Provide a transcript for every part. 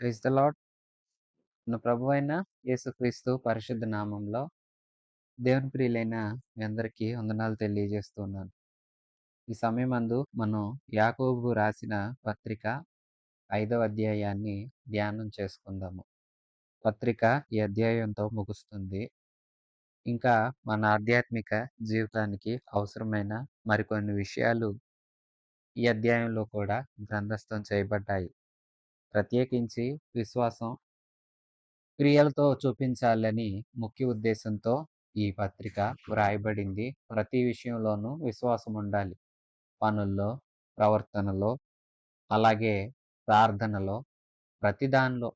Praise the lord. మన ప్రభువైన యేసుక్రీస్తు పరిశుద్ధ నామంలో దేవుని ప్రియులైన మీ అందరికీ వందనాలు తెలియజేస్తున్నాను. ఈ సమయమందు మనం యాకోబు రాసిన పత్రిక 5వ అధ్యాయాన్ని ధ్యానం చేసుకుందాము. పత్రిక ఈ అధ్యాయంతో ముగుస్తుంది. ఇంకా మన ఆధ్యాత్మిక జీవితానికి అవసరమైన మరికొన్ని విషయాలు ఈ అధ్యాయంలో కూడా గ్రంథస్థం చేయబడ్డాయి. ప్రత్యేకించి విశ్వాసం క్రియలతో చూపించాలని ముఖ్య ఉద్దేశంతో ఈ పత్రిక వ్రాయబడింది. ప్రతి విషయంలోనూ విశ్వాసం ఉండాలి. పనుల్లో, ప్రవర్తనలో, అలాగే ప్రార్థనలో, ప్రతి దానిలో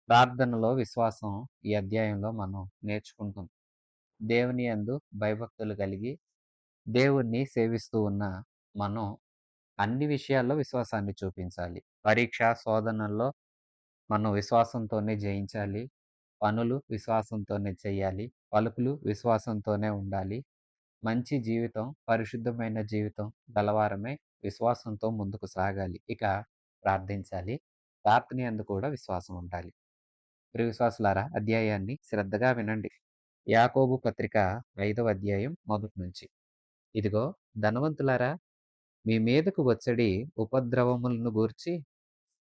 ప్రార్థనలో విశ్వాసం ఈ అధ్యాయంలో మనం నేర్చుకుంటాం. దేవుని యందు భయభక్తులు కలిగి దేవుణ్ణి సేవిస్తూ ఉన్న మనం అన్ని విషయాల్లో విశ్వాసాన్ని చూపించాలి. పరీక్ష, శోధనల్లో మనం విశ్వాసంతోనే జయించాలి. పనులు విశ్వాసంతోనే చేయాలి. పలుకులు విశ్వాసంతోనే ఉండాలి. మంచి జీవితం, పరిశుద్ధమైన జీవితం గలవారమై విశ్వాసంతో ముందుకు సాగాలి. ఇక ప్రార్థించాలి. ప్రార్థన యందు కూడా విశ్వాసం ఉండాలి. ప్రియ విశ్వాసులారా, అధ్యాయాన్ని శ్రద్ధగా వినండి. యాకోబు పత్రిక 5వ అధ్యాయం మొదటి నుంచి. ఇదిగో ధనవంతులారా, మీ మీదకు వచ్చడి ఉపద్రవములను గూర్చి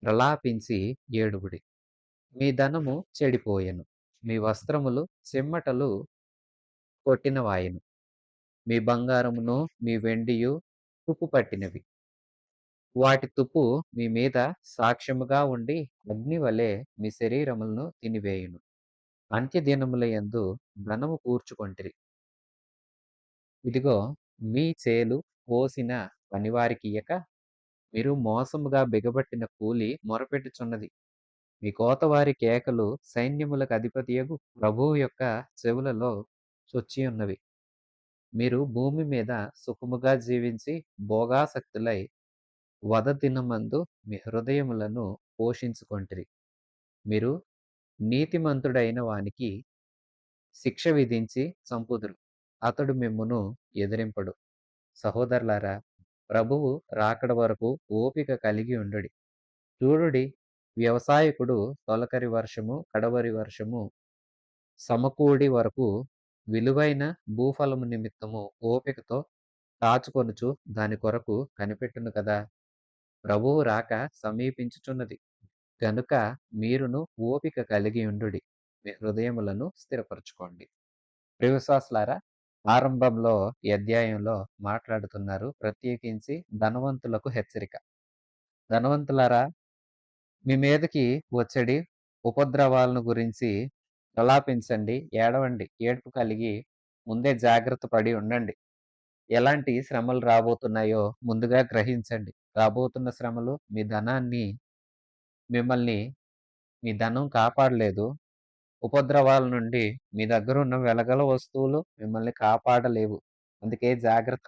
ప్రలాపించి ఏడుబుడి. మీ ధనము చెడిపోయెను. మీ వస్త్రములు చెమ్మటలు కొట్టినవాయెను. మీ బంగారమును మీ వెండియు తుప్పు పట్టినవి. వాటి తుప్పు మీ మీద సాక్ష్యముగా ఉండి అగ్ని వలె మీ శరీరములను తినివేయును. అంత్యదినముల యందు ధనము కూర్చుకొంటిరి. ఇదిగో మీ చేలు కోసిన పనివారికియ్యక మీరు మోసముగా బిగబట్టిన కూలి మొరపెట్టుచున్నది. మీ కోతవారి కేకలు సైన్యములకు అధిపతియగు ప్రభువు యొక్క చెవులలో చొచ్చియున్నవి. మీరు భూమి మీద సుఖముగా జీవించి భోగాసక్తులై వధ దినమందు మీ హృదయములను పోషించుకొంటిరి. మీరు నీతిమంతుడైన వానికి శిక్ష విధించి చంపుదురు. అతడు మిమ్మును ఎదిరింపడు. సహోదరులారా, ప్రభువు రాకడ వరకు ఓపిక కలిగి ఉండుడి. చూడుడి, వ్యవసాయకుడు తొలకరి వర్షము, కడవరి వర్షము సమకూడి వరకు విలువైన భూఫలము నిమిత్తము ఓపికతో కాచుకొనుచు దాని కొరకు కనిపెట్టును కదా. ప్రభువు రాక సమీపించుచున్నది. గనుక మీరును ఓపిక కలిగి ఉండుడి. మీ హృదయములను స్థిరపరచుకోండి. ప్రియ విశ్వాసులారా, ఆరంభంలో ఈ అధ్యాయంలో మాట్లాడుతున్నారు. ప్రత్యేకించి ధనవంతులకు హెచ్చరిక. ధనవంతులారా, మీ మీదకి వచ్చడి ఉపద్రవాలను గురించి ప్రలాపించండి, ఏడవండి. ఏడుపు కలిగి ముందే జాగ్రత్త పడి ఉండండి. ఎలాంటి శ్రమలు రాబోతున్నాయో ముందుగా గ్రహించండి. రాబోతున్న శ్రమలు మిమ్మల్ని మీ ధనం కాపాడలేదు. ఉపద్రవాల నుండి మీ దగ్గర ఉన్న వెలగల వస్తువులు మిమ్మల్ని కాపాడలేవు. అందుకే జాగ్రత్త.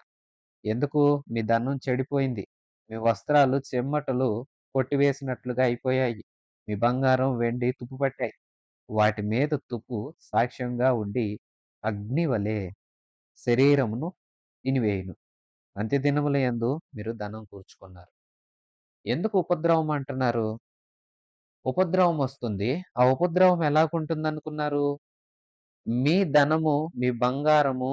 ఎందుకు? మీ ధనం చెడిపోయింది. మీ వస్త్రాలు చెమ్మటలు కొట్టివేసినట్లుగా అయిపోయాయి. మీ బంగారం, వెండి తుప్పుపట్టాయి. వాటి మీద తుప్పు సాక్ష్యంగా ఉండి అగ్ని వలె శరీరమును తినివేయును. అంత్యదినముల యందు మీరు ధనం కూర్చుకున్నారు. ఎందుకు ఉపద్రవం అంటున్నారు? ఉపద్రవం వస్తుంది. ఆ ఉపద్రవం ఎలాగుంటుందనుకున్నారు? మీ ధనము, మీ బంగారము,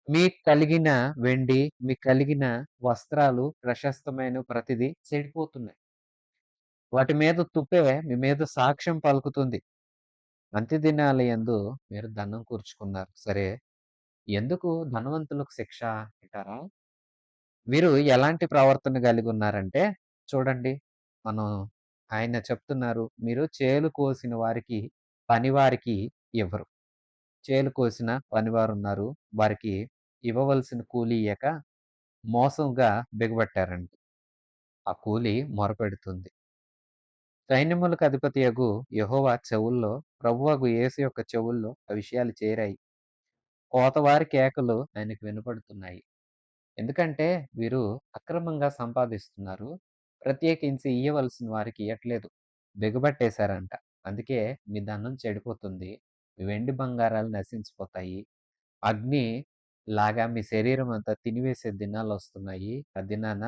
మీకు కలిగిన వెండి, మీకు కలిగిన వస్త్రాలు, ప్రశస్తమైన ప్రతిదీ చెడిపోతున్నాయి. వాటి మీద తుప్పే మీ మీద సాక్ష్యం పలుకుతుంది. అంత్యదినాల యందు మీరు ధనం కూర్చుకున్నారు. సరే, ఎందుకు ధనవంతులకు శిక్ష అంటారా? వీరు ఎలాంటి ప్రవర్తన కలిగి ఉన్నారంటే, చూడండి, మనం ఆయన చెప్తున్నారు, మీరు చేలు కోసిన వారికి, పనివారికి ఇవ్వరు. చేలు కోసిన పనివారున్నారు. వారికి ఇవ్వవలసిన కూలి ఇయ్యక మోసంగా బిగబట్టారంట. ఆ కూలి మొరపెడుతుంది. సైన్యములకు అధిపతియగు యెహోవా చెవుల్లో, ప్రభువగు యేసు యొక్క చెవుల్లో ఆ విషయాలు చేరాయి. కోతవారి కేకలు ఆయనకు వినపడుతున్నాయి. ఎందుకంటే వీరు అక్రమంగా సంపాదిస్తున్నారు. ప్రత్యేకించి ఇయ్యవలసిన వారికి ఇయ్యట్లేదు. బిగబట్టేశారంట. అందుకే మీ ధనం చెడిపోతుంది. మీ వెండి బంగారాలు నశించిపోతాయి. అగ్ని లాగా మీ శరీరం అంతా తినివేసే దినాలొస్తున్నాయి. ఆ దినాన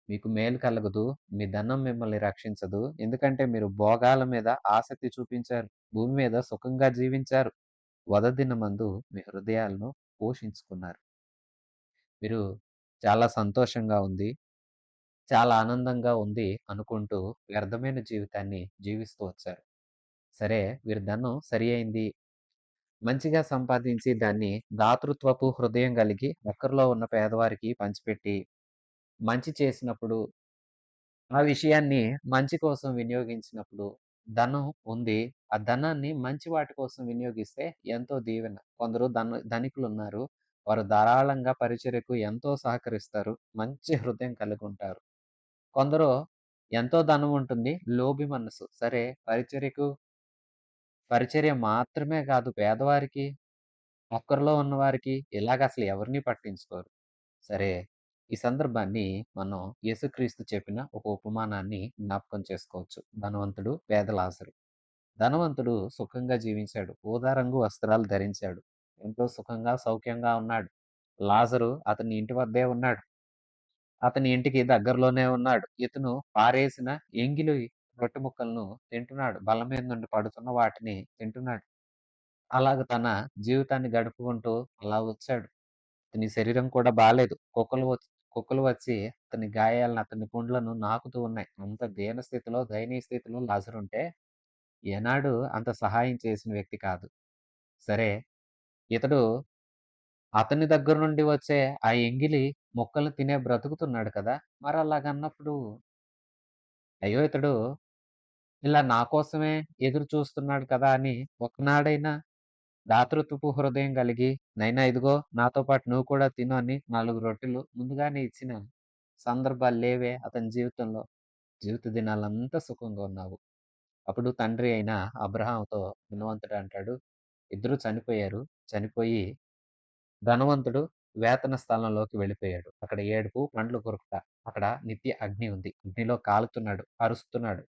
మీకు మేలు కలగదు. మీ ధనం మిమ్మల్ని రక్షించదు. ఎందుకంటే మీరు భోగాల మీద ఆసక్తి చూపించారు. భూమి మీద సుఖంగా జీవించారు. వదదినమందు మీ హృదయాలను పోషించుకున్నారు. మీరు చాలా సంతోషంగా ఉంది, చాలా ఆనందంగా ఉంది అనుకుంటూ వ్యర్థమైన జీవితాన్ని జీవిస్తూ వచ్చారు. సరే, వీరి ధనం సరి అయింది. మంచిగా సంపాదించి దాన్ని దాతృత్వపు హృదయం కలిగి అక్కరలో ఉన్న పేదవారికి పంచిపెట్టి, మంచి చేసినప్పుడు ఆ విషయాన్ని మంచి కోసం వినియోగించినప్పుడు ధనం ఉంది. ఆ ధనాన్ని మంచి వాటి కోసం వినియోగిస్తే ఎంతో దీవెన. కొందరు ధనికులున్నారు. వారు ధారాళంగా పరిచర్యకు ఎంతో సహకరిస్తారు. మంచి హృదయం కలిగుంటారు. కొందరు ఎంతో ధనం ఉంటుంది. లోభి మనసు. సరే, పరిచర్య మాత్రమే కాదు, పేదవారికి, అక్కరలో ఉన్నవారికి ఇలాగసలు ఎవరిని పట్టించుకోరు. సరే, ఈ సందర్భాన్ని మనం యేసుక్రీస్తు చెప్పిన ఒక ఉపమానాన్ని జ్ఞాపకం చేసుకోవచ్చు. ధనవంతుడు, పేద లాజరు. ధనవంతుడు సుఖంగా జీవించాడు. ఊదా రంగు వస్త్రాలు ధరించాడు. ఎంతో సుఖంగా, సౌఖ్యంగా ఉన్నాడు. లాజరు అతని ఇంటి వద్దే ఉన్నాడు. అతని ఇంటికి దగ్గరలోనే ఉన్నాడు. ఇతను పారేసిన ఎంగిలి రొట్టె ముక్కలను తింటున్నాడు. బల్ల మీద నుండి పడుతున్న వాటిని తింటున్నాడు. అలాగ తన జీవితాన్ని గడుపుకుంటూ అలా వచ్చాడు. అతని శరీరం కూడా బాలేదు. కుక్కలు వచ్చి అతని గాయాలను, అతని పుండ్లను నాకుతూ ఉన్నాయి. అంత దయనీయ స్థితిలో లాజరుంటే, ఏనాడు అంత సహాయం చేసిన వ్యక్తి కాదు. సరే, ఇతడు అతని దగ్గర నుండి వచ్చే ఆ ఎంగిలి ముక్కలు తినే బ్రతుకుతున్నాడు కదా! మరలాగన్నప్పుడు, అయ్యో! ఇతడు ఇలా నా కోసమే ఎదురు చూస్తున్నాడు కదా అని ఒకనాడైనా దాతృత్వపు హృదయం కలిగి, నైనా ఇదిగో నాతో పాటు నువ్వు కూడా తిను అని 4 రొట్టెలు ముందుగానే ఇచ్చిన సందర్భాలు లేవే అతని జీవితంలో. జీవిత దినాలంతా సుఖంగా ఉన్నావు. అప్పుడు తండ్రి అయిన అబ్రాహాముతో ధనవంతుడు అంటాడు, ఇద్దరు చనిపోయారు. చనిపోయి ధనవంతుడు వేతన స్థలంలోకి వెళ్ళిపోయాడు. అక్కడ ఏడుపు, పండ్లు కొరుకుట. అక్కడ నిత్య అగ్ని ఉంది. అగ్నిలో కాలుతున్నాడు, అరుస్తున్నాడు.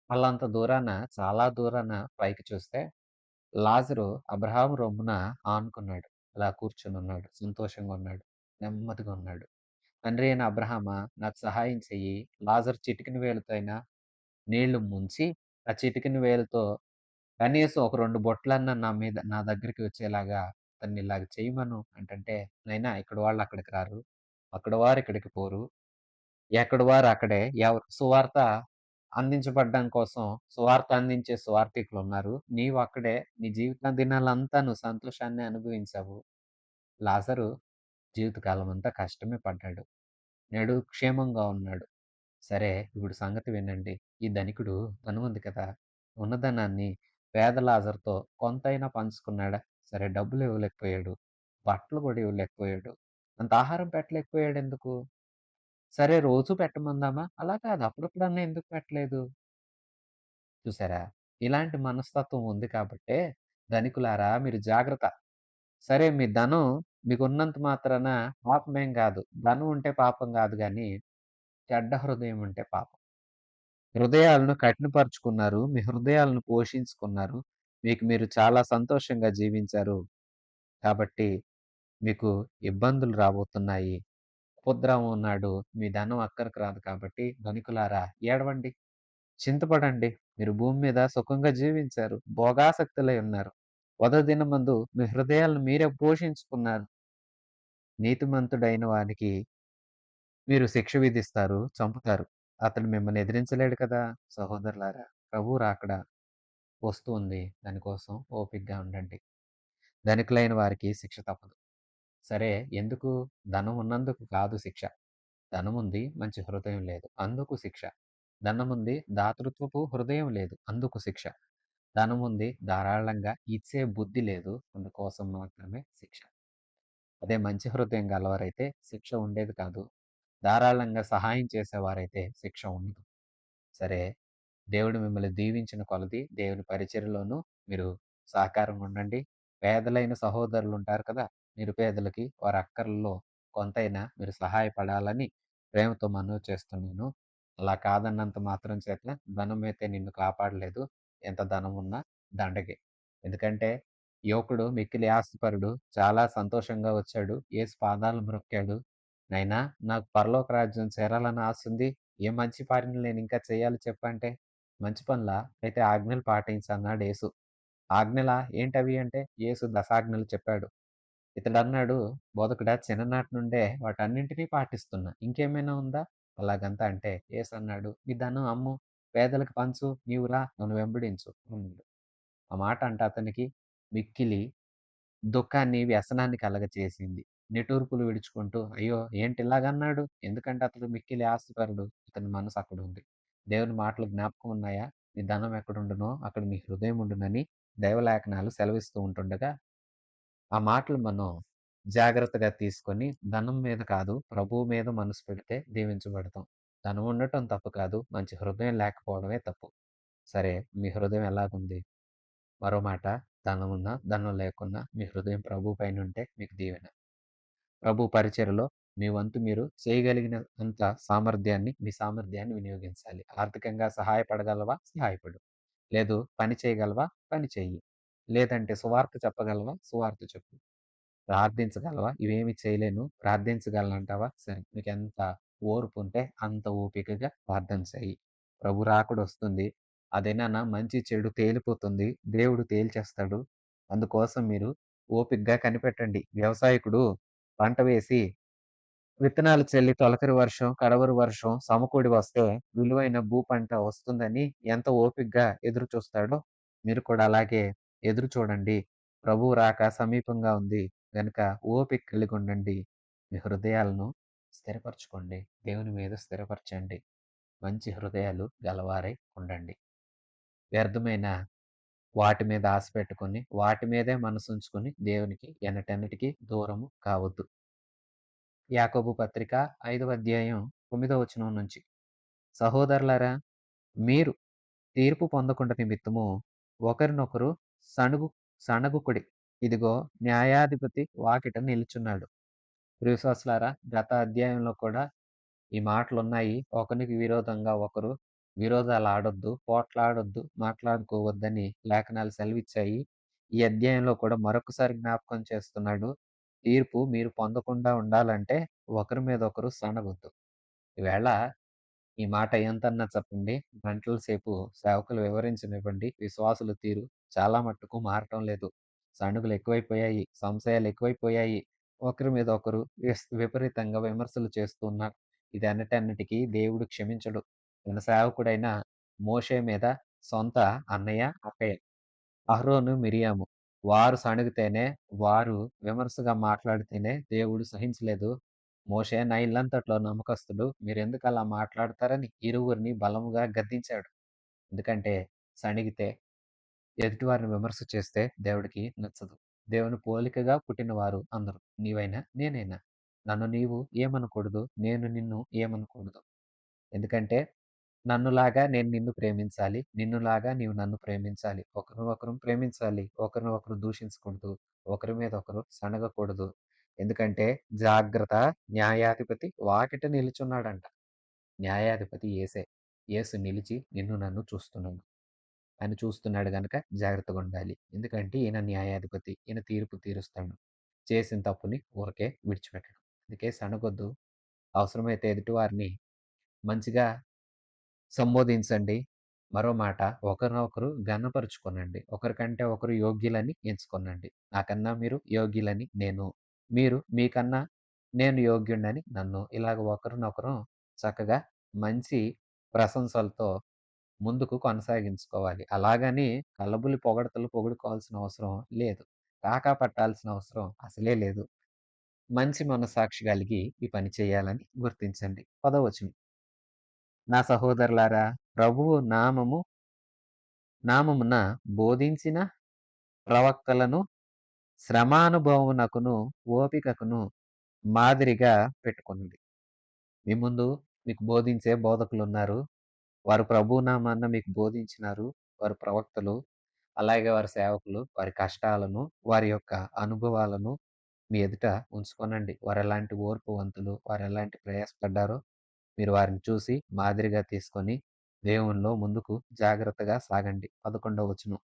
అల్లంత దూరాన, చాలా దూరాన పైకి చూస్తే లాజరు అబ్రహాము రొమ్మున ఆనుకున్నాడు. అలా కూర్చొనున్నాడు. సంతోషంగా ఉన్నాడు. నెమ్మదిగా ఉన్నాడు. తండ్రి అయిన అబ్రహామా, నాకు సహాయం చెయ్యి. లాజరు చిటికెన వేలుతో అయినా నీళ్లు ముంచి, ఆ చిటికెన వేలుతో కనీసం ఒక 2 బొట్లన్నా నా దగ్గరికి వచ్చేలాగా అతన్ని ఇలాగ చేయమను అంటంటే, నాయనా ఇక్కడ వాళ్ళు అక్కడికి రారు. అక్కడ వారు ఇక్కడికి పోరు. ఎక్కడి వారు అక్కడే. సువార్త అందించబడ్డం కోసం సువార్త అందించే సువార్థికులున్నారు. నీవక్కడే నీ జీవిత దినాలంతా నువ్వు సంతోషాన్ని అనుభవించావు. లాజరు జీవితకాలమంతా కష్టమే పడ్డాడు. నేడు క్షేమంగా ఉన్నాడు. సరే, ఇప్పుడు సంగతి వినండి. ఈ ధనికుడు ధనవంతుడు కదా! ఉన్న ధనాన్ని పేద లాజరుతో కొంతైనా పంచుకున్నాడా? సరే, డబ్బులు ఇవ్వలేకపోయాడు. బట్టలు కూడా ఇవ్వలేకపోయాడు. అంత ఆహారం పెట్టలేకపోయాడెందుకు? సరే, రోజు పెట్టమందామా? అలా కాదు. అప్పుడప్పుడన్నా ఎందుకు పెట్టలేదు? చూసారా? ఇలాంటి మనస్తత్వం ఉంది కాబట్టే, ధనికులారా మీరు జాగ్రత్త. సరే, మీ ధనం మీకున్నంత మాత్రాన పాపమేం గాదు. ధనం ఉంటే పాపం గాదు గానీ, చెడ్డ హృదయం ఉంటే పాపం. హృదయాలను కఠినపరుచుకున్నారు. మీ హృదయాలను పోషించుకున్నారు. మీకు మీరు చాలా సంతోషంగా జీవించారు. కాబట్టి మీకు ఇబ్బందులు రాబోతున్నాయి. ఉపద్రవం నాడు మీ ధనం అక్కరకు రాదు కాబట్టి ధనికులారా ఏడవండి. చింతపడండి. మీరు భూమి మీద సుఖంగా జీవించారు. భోగాసక్తులై ఉన్నారు. దినమందు మీ హృదయాలను మీరే పోషించుకున్నారు. నీతిమంతుడైన వానికి మీరు శిక్ష విధిస్తారు, చంపుతారు. అతడు మిమ్మల్ని ఎదిరించలేడు కదా! సహోదరులారా, ప్రభువు రాకడ వస్తూ ఉంది. దానికోసం ఓపికగా ఉండండి. ధనికులైన వారికి శిక్ష తప్పదు. సరే, ఎందుకు? ధనం ఉన్నందుకు కాదు శిక్ష. ధనముంది, మంచి హృదయం లేదు. అందుకు శిక్ష. ధనముంది, దాతృత్వపు హృదయం లేదు. అందుకు శిక్ష. ధనముంది, ధారాళంగా ఇచ్చే బుద్ధి లేదు. అందుకోసం మాత్రమే శిక్ష. అదే మంచి హృదయం గలవారైతే శిక్ష ఉండేది కాదు. ధారాళంగా సహాయం చేసేవారైతే శిక్ష ఉండదు. సరే, దేవుడు మిమ్మల్ని దీవించిన కొలది దేవుని పరిచర్యలోనూ మీరు సహకారంగా ఉండండి. పేదలైన సహోదరులుంటారు కదా! నిరుపేదలకి వారి అక్కరల్లో కొంతైనా మీరు సహాయపడాలని ప్రేమతో మనవి చేస్తున్నాను. అలా కాదన్నంత మాత్రం చేత ధనమైతే నిన్ను కాపాడలేదు. ఎంత ధనమున్నా దండగే. ఎందుకంటే యువకుడు మిక్కిలి ఆస్తిపరుడు చాలా సంతోషంగా వచ్చాడు. యేసు పాదాలు మ్రొక్కాడు. నాయనా నాకు పరలోక రాజ్యం చేరాలని ఆసుంది. ఏ మంచి పనులు నేనింకా చేయాలి చెప్పంటే, మంచి పనులా? అయితే ఆజ్ఞలు పాటించన్నాడు యేసు. ఆజ్ఞలా? ఏంటవి అంటే, యేసు దశాజ్ఞలు చెప్పాడు. ఇతడన్నాడు, బోధకుడా చిన్ననాటి నుండే వాటన్నింటిని పాటిస్తున్నా. ఇంకేమైనా ఉందా? అలాగంతా అంటే యేసన్నాడు, "నీ ధనం అమ్ము, పేదలకు పంచు, నీవు రా నన్ను వెంబడించు" అన్నాడు. ఆ మాట అంటే అతనికి మిక్కిలి దుఃఖాన్ని, వ్యసనాన్ని కలగచేసింది. నిట్టూర్పులు విడుచుకుంటూ, అయ్యో! ఏంటిలాగన్నాడు? ఎందుకంటే అతడు మిక్కిలి ఆస్తిపరుడు. అతని మనసు అక్కడుంది. దేవుని మాటలు జ్ఞాపకం ఉన్నాయా? నీ ధనం ఎక్కడుండునో అక్కడ నీ హృదయం ఉండునని దైవలేఖనాలు సెలవిస్తూ ఉంటుండగా, ఆ మాటలు మనం జాగ్రత్తగా తీసుకొని ధనం మీద కాదు, ప్రభువు మీద మనసు పెడితే దీవించబడతాం. ధనం ఉండటం తప్పు కాదు. మంచి హృదయం లేకపోవడమే తప్పు. సరే, మీ హృదయం ఎలాగుంది? మరో మాట, ధనమున్నా, ధనం లేకున్నా మీ హృదయం ప్రభువు పైనుంటే మీకు దీవెన. ప్రభు పరిచర్యలో మీ వంతు మీరు చేయగలిగిన అంత మీ సామర్థ్యాన్ని వినియోగించాలి. ఆర్థికంగా సహాయపడగలవా? సహాయపడు. లేదు పని చేయగలవా? పని చెయ్యి. లేదంటే సువార్త చెప్పగలవా? సువార్త చెప్పు. ప్రార్థించగలవా? ఇవేమి చేయలేను. ప్రార్థించగలనంటావా? సరే. నీకెంత ఓర్పుంటే అంత ఓపికగా ప్రార్థన చెయ్యి. ప్రభు రాకడొస్తుంది. ఆ దినాన మంచి, చెడు తేలిపోతుంది. దేవుడు తేల్చేస్తాడు. అందుకోసం మీరు ఓపికగా కనిపెట్టండి. వ్యవసాయకుడు పంట వేసి విత్తనాలు చల్లి తొలకరి వర్షం, కడవరి వర్షం సమకూడి వస్తే విలువైన పంట వస్తుందని ఎంత ఓపికగా ఎదురు చూస్తాడో, మీరు కూడా అలాగే ఎదురు చూడండి. ప్రభువు రాక సమీపంగా ఉంది గనుక ఓపిక కలిగుండండి. మీ హృదయాలను స్థిరపరచుకోండి. దేవుని మీద స్థిరపరచండి. మంచి హృదయాలు గలవారై ఉండండి. వ్యర్థమైన వాటి మీద ఆశ పెట్టుకొని, వాటి మీదే మనసుంచుకొని దేవునికి ఎన్నటెన్నటికి దూరము కావద్దు. యాకోబు పత్రిక 5వ అధ్యాయం 9వ వచనం నుంచి. సహోదరులారా, మీరు తీర్పు పొందకుండా నిమిత్తము ఒకరినొకరు సణుగు సణగుకొడి. ఇదిగో న్యాయాధిపతి వాకిట నిలుచున్నాడు. ప్రియవిశ్వాసులారా, గత అధ్యాయంలో కూడా ఈ మాటలున్నాయి. ఒకనికి విరోధంగా ఒకరు విరోధాలాడొద్దు, పోట్లాడొద్దు, మాట్లాడుకోవద్దని లేఖనాలు సెలవిచ్చాయి. ఈ అధ్యాయంలో కూడా మరొకసారి జ్ఞాపకం చేస్తున్నాడు. తీర్పు మీరు పొందకుండా ఉండాలంటే ఒకరి మీద ఒకరు సణగొద్దు. ఈవేళ ఈ మాట ఎంతన్నా చెప్పండి. గంటల సేపు సేవకులు వివరించనివ్వండి. విశ్వాసుల తీరు చాలా మట్టుకు మారటం లేదు. సణుగులు ఎక్కువైపోయాయి. సంశయాలు ఎక్కువైపోయాయి. ఒకరి మీద ఒకరు విపరీతంగా విమర్శలు చేస్తూ ఉన్నారు. ఇదన్నిటన్నిటికి దేవుడు క్షమించడు. తన సేవకుడైన మోషే మీద సొంత అన్నయ్య, అక్కయ్య అహరోను, మిరియాము వారు సణిగితేనే, వారు విమర్శగా మాట్లాడితేనే దేవుడు సహించలేదు. మోషే నా ఇల్లంతట్లో నమ్మకస్తుడు. మీరెందుకలా మాట్లాడతారని ఇరువురిని బలముగా గద్దించాడు. ఎందుకంటే సణిగితే, ఎదుటివారిని విమర్శ చేస్తే దేవుడికి నచ్చదు. దేవుని పోలికగా పుట్టినవారు అందరూ. నీవైనా, నేనైనా. నన్ను నీవు ఏమనకూడదు. నేను నిన్ను ఏమనకూడదు. ఎందుకంటే నన్నులాగా నేను నిన్ను ప్రేమించాలి. నిన్నులాగా నీవు నన్ను ప్రేమించాలి. ఒకరినొకరం ప్రేమించాలి. ఒకరిని ఒకరు దూషించకూడదు. ఒకరి మీద ఒకరు సణగకూడదు. ఎందుకంటే జాగ్రత్త, న్యాయాధిపతి వాకిట నిలుచున్నాడంట. న్యాయాధిపతి యేసే. యేసు నిలిచి నిన్ను నన్ను చూస్తున్నాడు. ఆయన చూస్తున్నాడు గనక జాగ్రత్తగుండాలి. ఎందుకంటే ఈయన న్యాయాధిపతి. ఈయన తీర్పు తీరుస్తాడు. చేసిన తప్పుని ఊరకే విడిచిపెట్టడు. అందుకే సణగొద్దు. అవసరమైతే ఎదుటివారిని మంచిగా సంబోధించండి. మరో మాట, ఒకరినొకరు ఘనపరుచుకొనండి. ఒకరికంటే ఒకరు యోగ్యులని ఎంచుకొనండి. నాకన్నా మీరు యోగ్యులని నేను, మీరు మీకన్నా నేను యోగ్యుడినని నన్ను. ఇలాగ ఒకరినొకరం చక్కగా మంచి ప్రశంసలతో ముందుకు కొనసాగించుకోవాలి. అలాగని కల్లబుల్లి పొగడ్తలు పొగుడుకోవాల్సిన అవసరం లేదు. కాకా పట్టాల్సిన అవసరం అసలే లేదు. మంచి మనస్సాక్షి కలిగి ఈ పని చేయాలని గుర్తించండి. 10వ వచనం. నా సహోదరులారా, ప్రభువు నామమున బోధించిన ప్రవక్తలను శ్రమానుభవమునకును, ఓపికకును మాదిరిగా పెట్టుకొనుడి. మీ ముందు మీకు బోధించే బోధకులున్నారు. వారు ప్రభువు నామాన మీకు బోధించినారు. వారు ప్రవక్తలు. అలాగే వారి సేవకులు. వారి కష్టాలను, వారి యొక్క అనుభవాలను మీ ఎదుట ఉంచుకొనండి. వారెలాంటి ఓర్పువంతులు, వారెలాంటి ప్రయాసపడ్డారో మీరు వారిని చూసి మాదిరిగా తీసుకొని దేవునిలో ముందుకు జాగ్రత్తగా సాగండి. 11వ వచనం.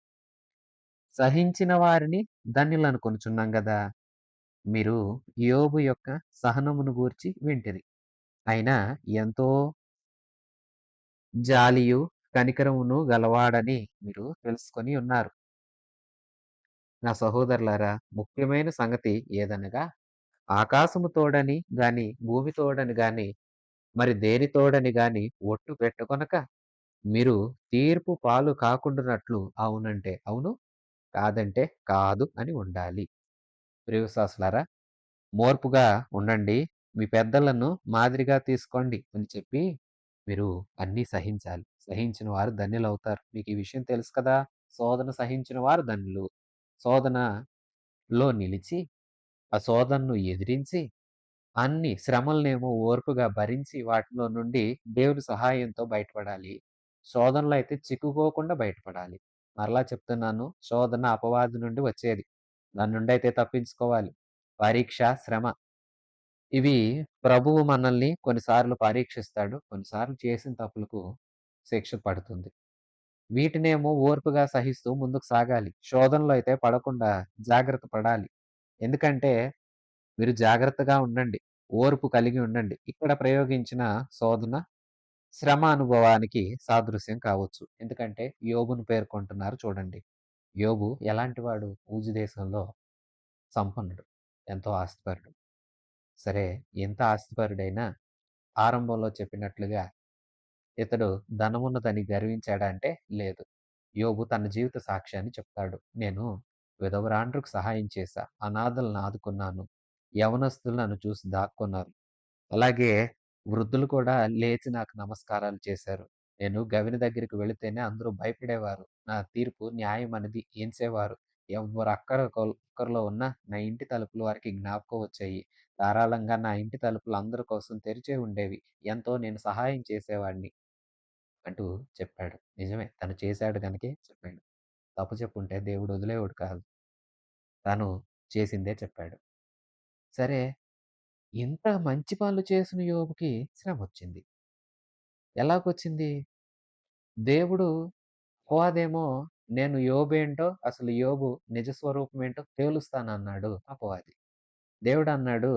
సహించిన వారిని ధన్యులనుకొనుచున్నాం గదా! మీరు యోబు యొక్క సహనమును గూర్చి వింటిరి. ఆయన ఎంతో జాలియు, కనికరమును గలవాడని మీరు తెలుసుకొని ఉన్నారు. నా సహోదరులారా, ముఖ్యమైన సంగతి ఏదనగా ఆకాశము తోడని గాని, భూమి తోడని గాని, మరి దేని తోడని గాని ఒట్టు పెట్టుకొనక, మీరు తీర్పు పాలు కాకుండునట్లు అవునంటే అవును, కాదంటే కాదు అని ఉండాలి. ప్రియ విశ్వాసులారా, మోర్పుగా ఉండండి. మీ పెద్దలను మాదిరిగా తీసుకోండి అని చెప్పి, మీరు అన్నీ సహించాలి. సహించిన వారు ధన్యులవుతారు. మీకు ఈ విషయం తెలుసు కదా! శోధన సహించిన వారు ధన్యులు. శోధనలో నిలిచి, ఆ శోధనను ఎదిరించి, అన్ని శ్రమలనేమో ఓర్పుగా భరించి, వాటిలో నుండి దేవుని సహాయంతో బయటపడాలి. శోధనలో అయితే చిక్కుకోకుండా బయటపడాలి. మరలా చెప్తున్నాను, శోధన అపవాది నుండి వచ్చేది. దాని నుండయితే తప్పించుకోవాలి. పరీక్ష, శ్రమ ఇవి ప్రభువు మనల్ని కొన్నిసార్లు పరీక్షిస్తాడు. కొన్నిసార్లు చేసిన తప్పులకు శిక్ష పడుతుంది. వీటినేమో ఓర్పుగా సహిస్తూ ముందుకు సాగాలి. శోధనలో అయితే పడకుండా జాగ్రత్త పడాలి. ఎందుకంటే మీరు జాగ్రత్తగా ఉండండి. ఓర్పు కలిగి ఉండండి. ఇక్కడ ప్రయోగించిన శోధన శ్రమ అనుభవానికి సాదృశ్యం కావచ్చు. ఎందుకంటే యోబును పేర్కొంటున్నారు చూడండి. యోబు ఎలాంటివాడు? ఊజు దేశంలో సంపన్నుడు. ఎంతో ఆస్తిపరుడు. సరే, ఎంత ఆస్తిపరుడైనా ఆరంభంలో చెప్పినట్లుగా ఇతడు ధనమున్నదని గర్వించాడా అంటే లేదు. యోబు తన జీవిత సాక్ష్యాన్ని చెప్తాడు. నేను విధవరాండ్రకు సహాయం చేశా. అనాథలను ఆదుకున్నాను. యవనస్తులు నన్ను చూసి దాక్కున్నారు. అలాగే వృద్ధులు కూడా లేచి నాకు నమస్కారాలు చేశారు. నేను గవిని దగ్గరికి వెళితేనే అందరూ భయపడేవారు. నా తీర్పు న్యాయమనేది ఎంచేవారు. ఎవ్వరు అక్కరలో ఉన్నా నా ఇంటి తలుపులు వారికి జ్ఞాపకం వచ్చాయి. ధారాళంగా నా ఇంటి తలుపులు అందరి కోసం తెరిచే ఉండేవి. ఎంతో నేను సహాయం చేసేవాడిని అంటూ చెప్పాడు. నిజమే, తను చేశాడు గనుకే చెప్పాడు. తప్పు చెప్పుంటే దేవుడు వదిలేవాడు కాదు. తను చేసిందే చెప్పాడు. సరే, ఇంత మంచి పనులు చేసిన యోబుకి శ్రమొచ్చింది. ఎలాగొచ్చింది? దేవుడు అపవాదేమో నేను యోబేంటో, అసలు యోబు నిజ స్వరూపమేంటో తేలుస్తానన్నాడు అపవాది. దేవుడన్నాడు,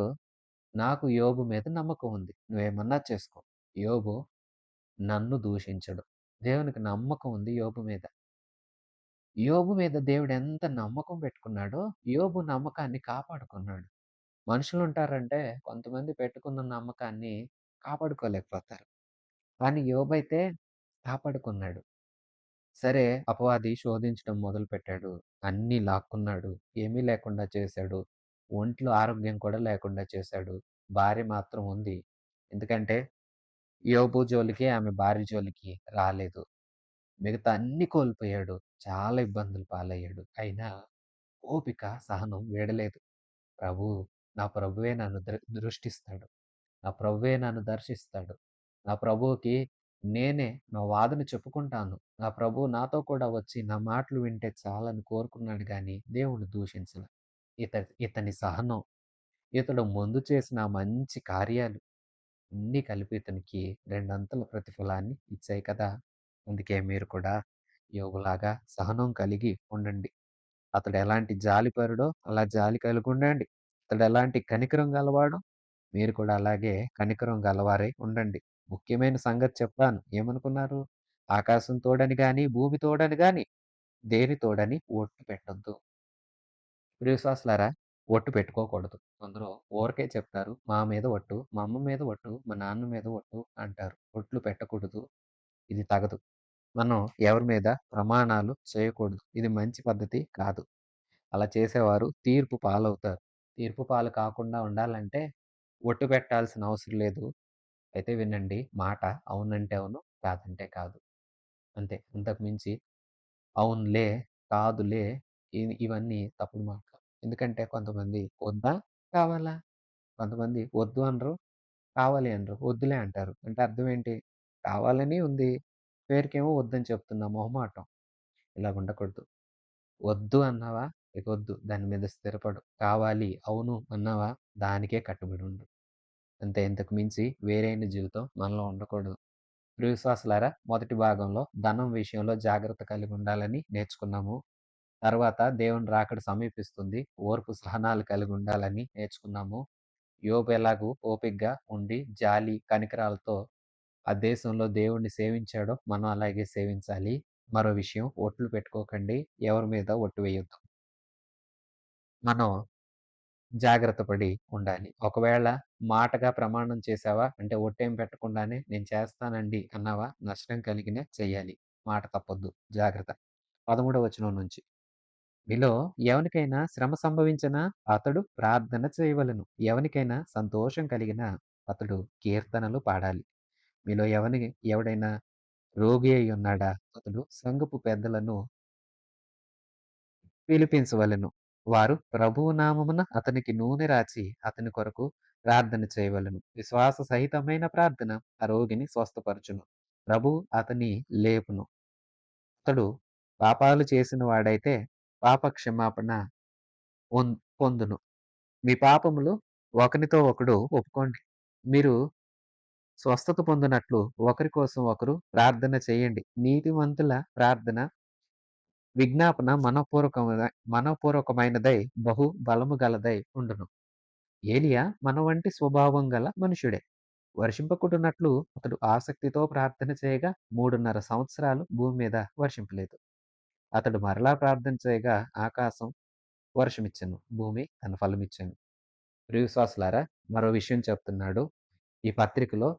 నాకు యోబు మీద నమ్మకం ఉంది. నువ్వేమన్నా చేసుకో. యోబు నన్ను దూషించడు. దేవునికి నమ్మకం ఉంది యోబు మీద. యోబు మీద దేవుడెంత నమ్మకం పెట్టుకున్నాడో, యోబు నమ్మకాన్ని కాపాడుకున్నాడు. మనుషులుంటారంటే కొంతమంది పెట్టుకున్న నమ్మకాన్ని కాపాడుకోలేకపోతారు. కానీ యోబైతే కాపాడుకున్నాడు. సరే, అపవాది శోధించడం మొదలుపెట్టాడు. అన్నీ లాక్కున్నాడు. ఏమీ లేకుండా చేశాడు. ఒంట్లో ఆరోగ్యం కూడా లేకుండా చేశాడు. భార్య మాత్రం ఉంది. ఎందుకంటే యోబు జోలికి, ఆమె భార్య జోలికి రాలేదు. మిగతా అన్నీ కోల్పోయాడు. చాలా ఇబ్బందులు పాలయ్యాడు. అయినా ఓపిక, సహనం వీడలేదు. ప్రభు నా ప్రభువే నన్ను దృష్టిస్తాడు. నా ప్రభువే నన్ను దర్శిస్తాడు. నా ప్రభువుకి నేనే నా వాదన చెప్పుకుంటాను. నా ప్రభువు నాతో కూడా వచ్చి నా మాటలు వింటే చాలని కోరుకున్నాడు గానీ దేవుడిని దూషించల. ఇత ఇతని సహనం, ఇతడు ముందు చేసిన ఆ మంచి కార్యాలు అన్నీ కలిపి ఇతనికి రెండంతల ప్రతిఫలాన్ని ఇచ్చాయి కదా! అందుకే మీరు కూడా యోబులాగా సహనం కలిగి ఉండండి. అతడు ఎలాంటి జాలిపరుడో అలా జాలి కలిగుండండి. అతడు ఎలాంటి కనికరం గలవాడో మీరు కూడా అలాగే కనికరం గలవారై ఉండండి. ముఖ్యమైన సంగతి చెప్పాను. ఏమనుకున్నారు? ఆకాశం తోడని గాని, భూమి తోడని గాని, దేని తోడని ఒట్టు పెట్టొద్దు. ప్రియ విశ్వాసులారా, ఒట్టు పెట్టుకోకూడదు. అందరూ ఊరకే చెప్తారు. మా మీద ఒట్టు, మా అమ్మ మీద ఒట్టు, మా నాన్న మీద ఒట్టు అంటారు. ఒట్లు పెట్టకూడదు. ఇది తగదు. మనం ఎవరి మీద ప్రమాణాలు చేయకూడదు. ఇది మంచి పద్ధతి కాదు. అలా చేసేవారు తీర్పు పాలవుతారు. తీర్పు పాలు కాకుండా ఉండాలంటే ఒట్టు పెట్టాల్సిన అవసరం లేదు. అయితే వినండి మాట. అవునంటే అవును, కాదంటే కాదు. అంతే. అంతకు మించి అవునులే, కాదులే ఇవన్నీ తప్పుడు మాటలు. ఎందుకంటే కొంతమంది వద్దా? కావాలా? కొంతమంది వద్దు అనరు, కావాలి అనరు. వద్దులే అంటారు. అంటే అర్థం ఏంటి? కావాలని ఉంది. పేరుకేమో వద్దని చెప్తున్నా మొహమాటం. ఇలాగ ఉండకూడదు. వద్దు అన్నావా? ఇక వద్దు. దాని మీద స్థిరపడు. కావాలి, అవును అన్నావా? దానికే కట్టుబడి ఉండు. అంతే. ఇంతకు మించి వేరైన జీవితం మనలో ఉండకూడదు. ప్రియ విశ్వాసులారా, మొదటి భాగంలో ధనం విషయంలో జాగ్రత్త కలిగి ఉండాలని నేర్చుకున్నాము. తర్వాత దేవుని రాకడ సమీపిస్తుంది. ఓర్పు సహనాలు కలిగుండాలని నేర్చుకున్నాము. యోబు ఎలాగూ ఓపికగా ఉండి, జాలి, కనికరాలతో ఆ దేశంలో దేవుడిని సేవించాడో మనం అలాగే సేవించాలి. మరో విషయం ఒట్లు పెట్టుకోకండి. ఎవరి మీద ఒట్టు వేయొద్దు. మనం జాగ్రత్త పడి ఉండాలి. ఒకవేళ మాటగా ప్రమాణం చేశావా? అంటే ఒట్టేం పెట్టకుండానే నేను చేస్తానండి అన్నావా? నష్టం కలిగినా చెయ్యాలి. మాట తప్పొద్దు. జాగ్రత్త. 13వ వచనం నుంచి. మీలో ఎవనికైనా శ్రమ సంభవించినా అతడు ప్రార్థన చేయవలెను. ఎవనికైనా సంతోషం కలిగినా అతడు కీర్తనలు పాడాలి. మీలో ఎవడైనా రోగి అయ్యున్నాడా? అతడు సంఘపు పెద్దలను పిలిపించవలెను. వారు ప్రభువు నామమున అతనికి నూనె రాచి అతని కొరకు ప్రార్థన చేయవలెను. విశ్వాస సహితమైన ప్రార్థన ఆ రోగిని స్వస్థపరచును. ప్రభువు అతని లేపును. అతడు పాపాలు చేసిన వాడైతే పాప క్షమాపణ పొందును. మీ పాపములు ఒకనితో ఒకడు ఒప్పుకోండి. మీరు స్వస్థత పొందినట్లు ఒకరి కోసం ఒకరు ప్రార్థన చేయండి. నీతిమంతుల ప్రార్థన విజ్ఞాపన మనఃపూర్వకమైనదై బహు బలము గలదై ఉండును. ఏలియా మన వంటి స్వభావం గల మనుషుడే. వర్షింపకుడునట్లు అతడు ఆసక్తితో ప్రార్థన చేయగా 3:30 సంవత్సరాలు భూమి మీద వర్షింపలేదు. అతడు మరలా ప్రార్థన చేయగా ఆకాశం వర్షమిచ్చెను. భూమి తన ఫలమిచ్చెను. ప్రియ విశ్వాసులారా, మరో విషయం చెప్తున్నాడు. ఈ పత్రికలో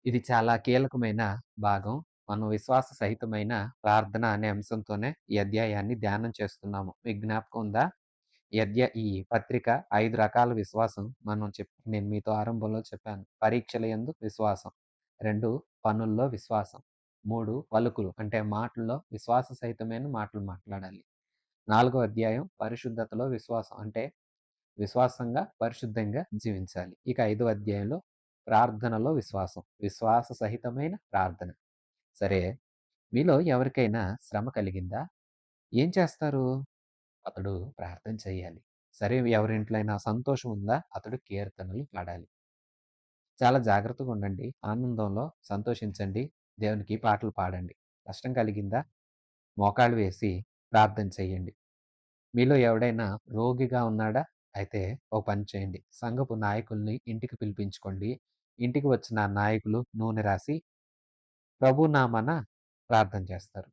ఇది చాలా కీలకమైన భాగం. మనం విశ్వాస సహితమైన ప్రార్థన అనే అంశంతోనే ఈ అధ్యాయాన్ని ధ్యానం చేస్తున్నాము. మీకు జ్ఞాపకం ఉందా? ఈ పత్రిక 5 రకాల విశ్వాసం నేను మీతో ఆరంభంలో చెప్పాను. పరీక్షల యందు విశ్వాసం. 2 పనుల్లో విశ్వాసం. 3 పలుకులు అంటే మాటల్లో విశ్వాస సహితమైన మాటలు మాట్లాడాలి. 4వ అధ్యాయం పరిశుద్ధతలో విశ్వాసం అంటే విశ్వాసంగా, పరిశుద్ధంగా జీవించాలి. ఇక 5వ అధ్యాయంలో ప్రార్థనలో విశ్వాసం. విశ్వాస సహితమైన ప్రార్థన. సరే, మీలో ఎవరికైనా శ్రమ కలిగిందా? ఏం చేస్తారు? అతడు ప్రార్థన చేయాలి. సరే, ఎవరింట్లో అయినా సంతోషం ఉందా? అతడు కీర్తనలు పాడాలి. చాలా జాగ్రత్తగా ఉండండి. ఆనందంలో సంతోషించండి. దేవునికి పాటలు పాడండి. కష్టం కలిగిందా? మోకాళ్ళు వేసి ప్రార్థన చేయండి. మీలో ఎవడైనా రోగిగా ఉన్నాడా? అయితే ఓ పని చేయండి. సంఘపు నాయకుల్ని ఇంటికి పిలిపించుకోండి. ఇంటికి వచ్చిన ఆ నాయకులు నూనె రాసి ప్రభు నామాన ప్రార్థన చేస్తారు.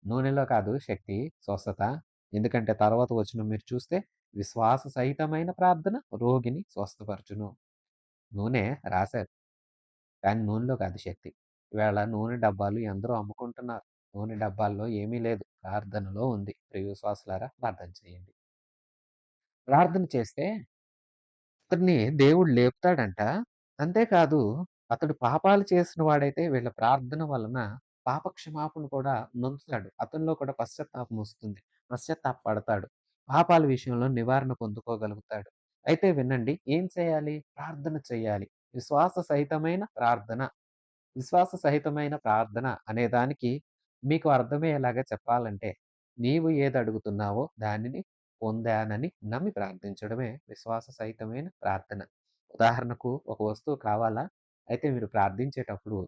నూనెలో కాదు శక్తి, స్వస్థత. ఎందుకంటే తర్వాత వచనం మీరు చూస్తే విశ్వాస సహితమైన ప్రార్థన రోగిని స్వస్థపరచును. నూనె రాశారు. కానీ నూనెలో కాదు శక్తి. ఇవాళ నూనె డబ్బాలు ఎందరో అమ్ముకుంటున్నారు. నూనె డబ్బాల్లో ఏమీ లేదు. ప్రార్థనలో ఉంది. ప్రియ విశ్వాసులారా, ప్రార్థన చేయండి. ప్రార్థన చేస్తే అతడిని దేవుడు లేపుతాడంట. అంతేకాదు అతడు పాపాలు చేసిన వాడైతే వీళ్ళ ప్రార్థన వలన పాప క్షమాపణ కూడా నొందుతాడు. అతనిలో కూడా పశ్చాత్తాపం వస్తుంది. పశ్చాత్తాపపడతాడు. పాపాల విషయంలో నివారణ పొందుకోగలుగుతాడు. అయితే వినండి, ఏం చేయాలి? ప్రార్థన చేయాలి. విశ్వాస సహితమైన ప్రార్థన. విశ్వాస సహితమైన ప్రార్థన అనే దానికి మీకు అర్థమయ్యేలాగా చెప్పాలంటే, నీవు ఏదడుగుతున్నావో దానిని పొందానని నమ్మి ప్రార్థించడమే విశ్వాస సహితమైన ప్రార్థన. ఉదాహరణకు ఒక వస్తువు కావాలా? అయితే మీరు ప్రార్థించేటప్పుడు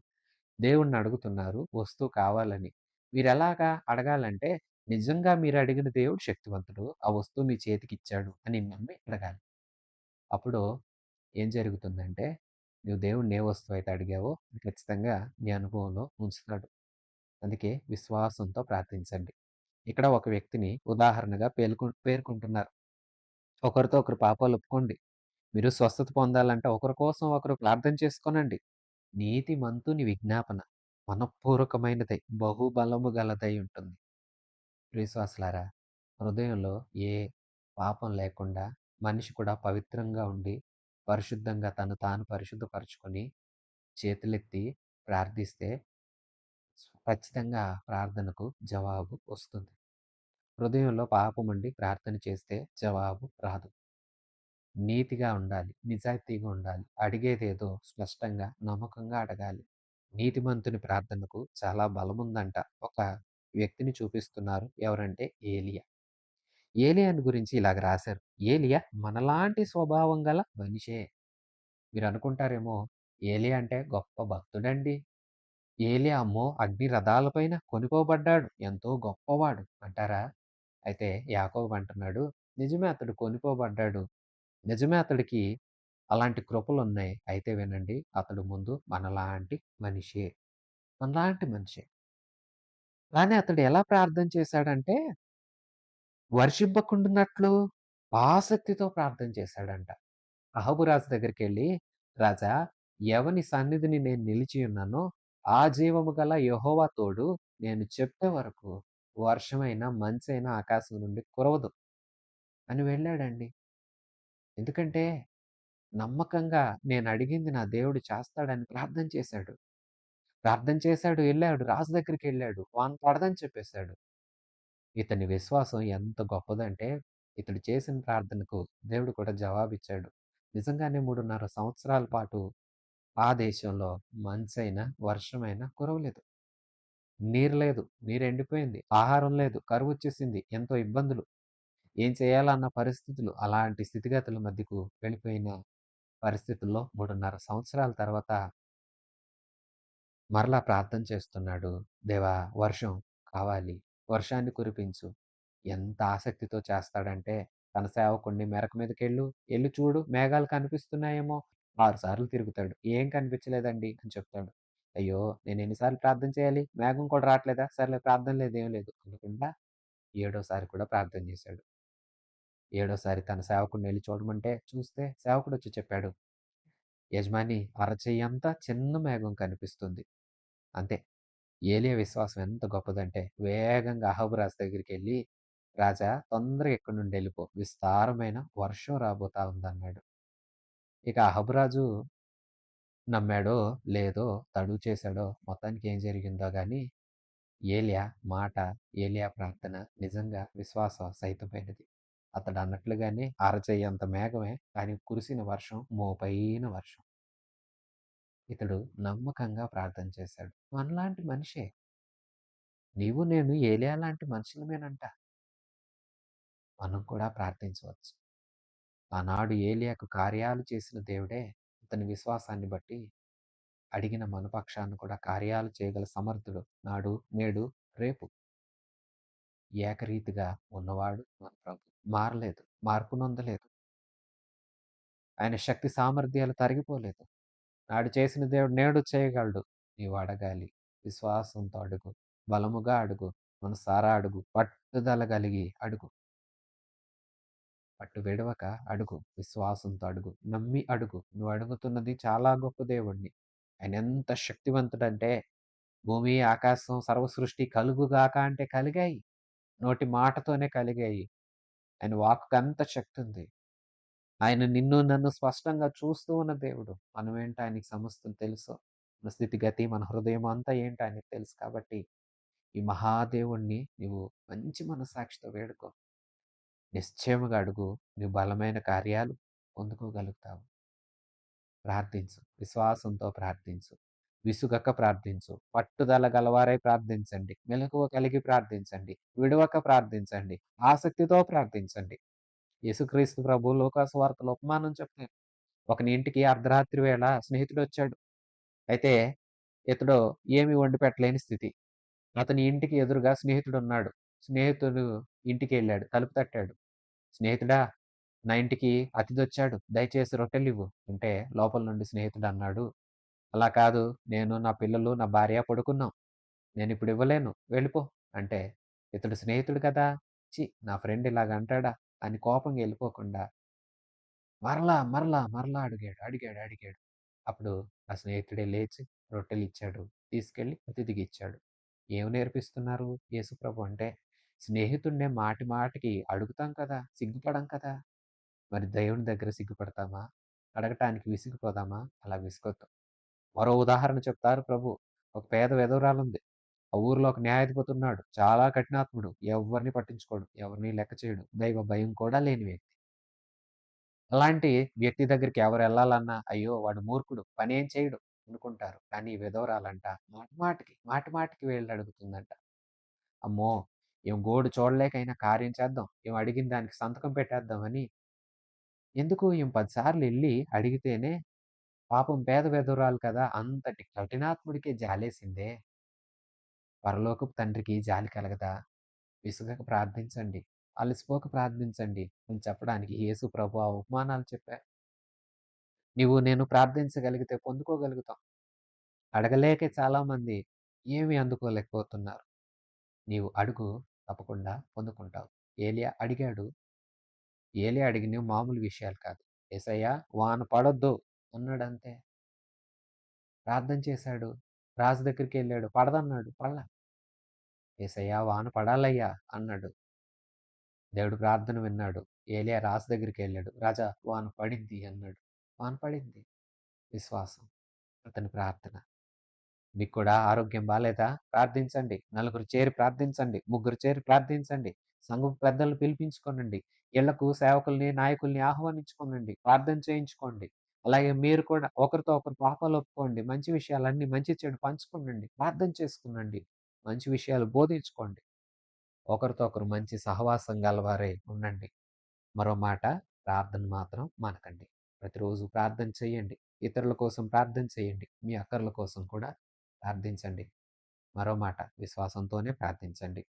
దేవుడిని అడుగుతున్నారు వస్తువు కావాలని. మీరెలాగా అడగాలంటే, నిజంగా మీరు అడిగిన దేవుడు శక్తివంతుడు. ఆ వస్తువు మీ చేతికిచ్చాడు అని నమ్మి అడగాలి. అప్పుడు ఏం జరుగుతుందంటే, నువ్వు దేవుడిని ఏ వస్తువైతే అడిగావో అది ఖచ్చితంగా నీ అనుభవంలో ఉంచుతాడు. అందుకే విశ్వాసంతో ప్రార్థించండి. ఇక్కడ ఒక వ్యక్తిని ఉదాహరణగా పేర్కొంటున్నారు. ఒకరితో ఒకరు పాపాలు ఒప్పుకోండి. మీరు స్వస్థత పొందాలంటే ఒకరి కోసం ఒకరు ప్రార్థన చేసుకోనండి. నీతిమంతుని విజ్ఞాపన మనఃపూర్వకమైనదై బహుబలము గలదై ఉంటుంది. విశ్వాసులారా, హృదయంలో ఏ పాపం లేకుండా మనిషి కూడా పవిత్రంగా ఉండి పరిశుద్ధంగా తను తాను పరిశుద్ధపరచుకొని చేతులెత్తి ప్రార్థిస్తే ఖచ్చితంగా ప్రార్థనకు జవాబు వస్తుంది. హృదయంలో పాపముండి ప్రార్థన చేస్తే జవాబు రాదు. నీతిగా ఉండాలి. నిజాయితీగా ఉండాలి. అడిగేదేదో స్పష్టంగా, నమ్మకంగా అడగాలి. నీతిమంతుని ప్రార్థనకు చాలా బలముందంట. ఒక వ్యక్తిని చూపిస్తున్నారు. ఎవరంటే ఏలియా. ఏలియాని గురించి ఇలాగ రాశారు. ఏలియా మనలాంటి స్వభావం గల మనిషే. మీరనుకుంటారేమో ఏలియా అంటే గొప్ప భక్తుడండి. ఏలియా అమ్మో! అగ్ని రథాల పైన కొనిపోబడ్డాడు. ఎంతో గొప్పవాడు అంటారా? అయితే యాకోబు అంటున్నాడు, నిజమే అతడు కొనిపోబడ్డాడు. నిజమే అతడికి అలాంటి కృపలున్నాయి. అయితే వినండి, అతడు ముందు మనలాంటి మనిషే. మనలాంటి మనిషే. కానీ అతడు ఎలా ప్రార్థన చేశాడంటే, వర్షింపకుండునట్లు ఆసక్తితో ప్రార్థన చేశాడంట. అహబు రాజు దగ్గరికెళ్ళి, రాజా, ఎవని సన్నిధిని నేను నిలిచి ఉన్నానో, ఆ జీవము గల యెహోవా తోడు, నేను చెప్పే వరకు వర్షమైనా, మంచైనా ఆకాశం నుండి కురవదు అని వెళ్ళాడండి. ఎందుకంటే, నమ్మకంగా నేనడిగింది నా దేవుడు చేస్తాడని ప్రార్థన చేశాడు. ప్రార్థన చేశాడు, ఎళ్ళాడు. రాజు దగ్గరికెళ్ళాడు. వాన పడదని చెప్పేసాడు. ఇతని విశ్వాసం ఎంత గొప్పదంటే, ఇతడు చేసిన ప్రార్థనకు దేవుడు కూడా జవాబిచ్చాడు. నిజంగానే 3.5 సంవత్సరాల పాటు ఆ దేశంలో మంచైనా, వర్షమైనా కురవలేదు. నీరు లేదు. నీరెండిపోయింది. ఆహారం లేదు. కరువొచ్చేసింది. ఎంతో ఇబ్బందులు. ఏం చేయాలన్న పరిస్థితులు. అలాంటి స్థితిగతుల మధ్యకు వెళ్ళిపోయిన పరిస్థితుల్లో 3.5 సంవత్సరాల తర్వాత మరలా ప్రార్థన చేస్తున్నాడు. దేవా! వర్షం కావాలి. వర్షాన్ని కురిపించు. ఎంత ఆసక్తితో చేస్తాడంటే, తన సేవకుడిని మెరక మీదకెళ్ళు, ఎళ్లి చూడు మేఘాలు కనిపిస్తున్నాయేమో 6 సార్లు తిరుగుతాడు. ఏం కనిపించలేదండి అని చెప్తాడు. అయ్యో! నేను ఎన్ని సార్లు ప్రార్థన చేయాలి? మేఘం కూడా రాట్లేదా? సర్లే ప్రార్థన లేదు, ఏం లేదు అనకుండా ఏడోసారి కూడా ప్రార్థన చేశాడు. ఏడోసారి తన సేవకుడిని ఎళ్లి చూడమంటే చూస్తే సేవకుడొచ్చి చెప్పాడు, యజమాని అరచెయ్యంత చిన్న మేఘం కనిపిస్తుంది. అంతే. ఏలియా విశ్వాసం ఎంత గొప్పదంటే, వేగంగా అహాబు రాజు దగ్గరికెళ్ళి, రాజా తొందరగా ఇక్కడి నుండి ఎళ్ళిపో. విస్తారమైన వర్షం రాబోతా ఉందన్నాడు. ఇక అహాబు రాజు నమ్మాడో, లేదో, తడువు చేశాడో, మొత్తానికి ఏం జరిగిందో గాని, ఏలియా మాట, ఏలియా ప్రార్థన నిజంగా విశ్వాస సహితమైనది. అతడన్నట్లుగానే అరచెయ్యంత మేఘమే, కానీ కురిసిన వర్షం మోపైన వర్షం. ఇతడు నమ్మకంగా ప్రార్థన చేశాడు. మనలాంటి మనిషే. నీవు నేను ఏలియా లాంటి మనుషులమేనంట. మనం కూడా ప్రార్థించవచ్చు. ఆనాడు ఏలియాకు కార్యాలు చేసిన దేవుడే ఇతని విశ్వాసాన్ని బట్టి అడిగిన మన పక్షాన కూడా కార్యాలు చేయగల సమర్థుడు. నాడు, నేడు, రేపు ఏకరీతిగా ఉన్నవాడు మన ప్రభు. మారలేదు. మార్పు నొందలేదు. ఆయన శక్తి సామర్థ్యాలు తరిగిపోలేదు. నాడు చేసిన దేవుడు నేడు చేయగలడు. నీవు అడగాలి. విశ్వాసంతో అడుగు. బలముగా అడుగు. మనసారా అడుగు. పట్టుదల కలిగి అడుగు. పట్టు విడవక అడుగు. విశ్వాసంతో అడుగు. నమ్మి అడుగు. నువ్వు అడుగుతున్నది చాలా గొప్ప దేవుడిని. ఆయన ఎంత శక్తివంతుడంటే, భూమి, ఆకాశం, సర్వ సృష్టి కలుగుగాక అంటే కలిగాయి. నోటి మాటతోనే కలిగాయి. ఆయన వాక్కుకి అంత శక్తి ఉంది. ఆయన నిన్ను, నన్ను స్పష్టంగా చూస్తూ ఉన్న దేవుడు. మనమేంటో ఆయనకి సమస్తం తెలుసు. మన స్థితిగతి, మన హృదయం అంతా ఏంటో ఆయనకి తెలుసు కాబట్టి, ఈ మహాదేవుడిని నీవు మంచి మనస్సాక్షితో వేడుకో. నిశ్చయముగా అడుగు. నువ్వు బలమైన కార్యాలు పొందుకోగలుగుతావు. ప్రార్థించు. విశ్వాసంతో ప్రార్థించు. విసుగక ప్రార్థించు. పట్టుదల గలవారై ప్రార్థించండి. మెలకువ కలిగి ప్రార్థించండి. విడవక ప్రార్థించండి. ఆసక్తితో ప్రార్థించండి. యేసుక్రీస్తు ప్రభువు లోకాసువార్తలో ఉపమానం చెప్తారు. ఒకని ఇంటికి అర్ధరాత్రి వేళ స్నేహితుడొచ్చాడు. అయితే ఇతడు ఏమి వండి పెట్టలేని స్థితి. అతని ఇంటికి ఎదురుగా స్నేహితుడున్నాడు. స్నేహితుడు ఇంటికెళ్ళాడు. తలుపు తట్టాడు. స్నేహితుడా, నా ఇంటికి అతిథొచ్చాడు. దయచేసి రొట్టెలివ్వు అంటే లోపల నుండి స్నేహితుడన్నాడు, అలా కాదు. నేను, నా పిల్లలు, నా భార్య పడుకున్నాం. నేనిప్పుడు ఇవ్వలేను. వెళ్ళిపో అంటే, ఇతడు స్నేహితుడు కదా! ఛీ! నా ఫ్రెండ్ ఇలాగ అంటాడా? అని కోపంగా ఎళ్ళిపోకుండా మరలా అడిగాడు. అడిగాడు. అప్పుడు ఆ స్నేహితుడే లేచి రొట్టెలిచ్చాడు. తీసుకెళ్ళి అతిథికిచ్చాడు. ఏమి నేర్పిస్తున్నారు యేసుప్రభు అంటే, స్నేహితుడినే మాటి మాటికి అడుగుతాం కదా! సిగ్గుపడం కదా! మరి దేవుని దగ్గర సిగ్గుపడతామా? అడగటానికి విసిగిపోదామా? అలా విసుగొద్దు. మరో ఉదాహరణ చెప్తారు ప్రభు. ఒక పేద విధవరాలుంది. ఆ ఊర్లో ఒక న్యాయాధిపతి ఉన్నాడు. చాలా కఠినాత్ముడు. ఎవ్వరిని పట్టించుకోడు. ఎవరిని లెక్క చేయడు. దైవ భయం కూడా లేని వ్యక్తి. అలాంటి వ్యక్తి దగ్గరికి ఎవరెళ్ళాలన్నా, అయ్యో! వాడు మూర్ఖుడు. పనేం చేయడు అనుకుంటారు. కానీ ఈ విధవరాలంట మాటి మాటికి వెళ్లి అడుగుతుందంట. అమ్మో! ఈమె గోడు చూడలేకైనా కార్యం చేద్దాం. ఈమె అడిగిన దానికి సంతకం పెట్టేద్దామని ఎందుకు ఈమె 10 సార్లు ఎళ్లి అడిగితేనే పాపం పేద విధవరాలు కదా! అంతటి కఠినాత్ముడికే జాలేసిందే. పరలోకపు తండ్రికి జాలి కలగదా? విసుగక ప్రార్థించండి. అలసిపోక ప్రార్థించండి అని చెప్పడానికి యేసు ప్రభు ఆ ఉపమానాలు చెప్పారు. నేను ప్రార్థించగలిగితే పొందుకోగలుగుతాం. అడగలేకే చాలామంది ఏమి అందుకోలేకపోతున్నారు. నీవు అడుగు తప్పకుండా పొందుకుంటావు. ఏలియా అడిగాడు. ఏలియా అడిగినవి మామూలు విషయాలు కాదు. యేసయ్యా వాన పడొద్దు అన్నాడంతే. ప్రార్థన చేశాడు. రాజు దగ్గరికెళ్ళాడు. పడదన్నాడు. పడల. యేసయ్యా వాన పడాలయ్యా అన్నాడు. దేవుడు ప్రార్థన విన్నాడు. ఏలియా రాజు దగ్గరికెళ్ళాడు. రాజా వాన పడిద్ది అన్నాడు. వాన పడింది. విశ్వాసం. అతని ప్రార్థన. మీకు కూడా ఆరోగ్యం బాలేదా? ప్రార్థించండి. నలుగురు చేరి ప్రార్థించండి. ముగ్గురు చేరి ప్రార్థించండి. సంఘపు పెద్దలను పిలిపించుకోనండి. ఇళ్లకు సేవకుల్ని, నాయకుల్ని ఆహ్వానించుకోనండి. ప్రార్థన చేయించుకోండి. అలాగే మీరు కూడా ఒకరితో ఒకరు పాపాలు ఒప్పుకోండి. మంచి విషయాలన్నీ మంచి చెడు పంచుకోనండి. ప్రార్థన చేసుకునండి. మంచి విషయాలు బోధించుకోండి. ఒకరితో ఒకరు మంచి సహవాసం గలవారై ఉండండి. మరో మాట, ప్రార్థన మాత్రం మానకండి. ప్రతిరోజు ప్రార్థన చేయండి. ఇతరుల కోసం ప్రార్థన చేయండి. మీ అక్కర్ల కోసం కూడా ప్రార్థించండి. మరో మాట, విశ్వాసంతోనే ప్రార్థించండి.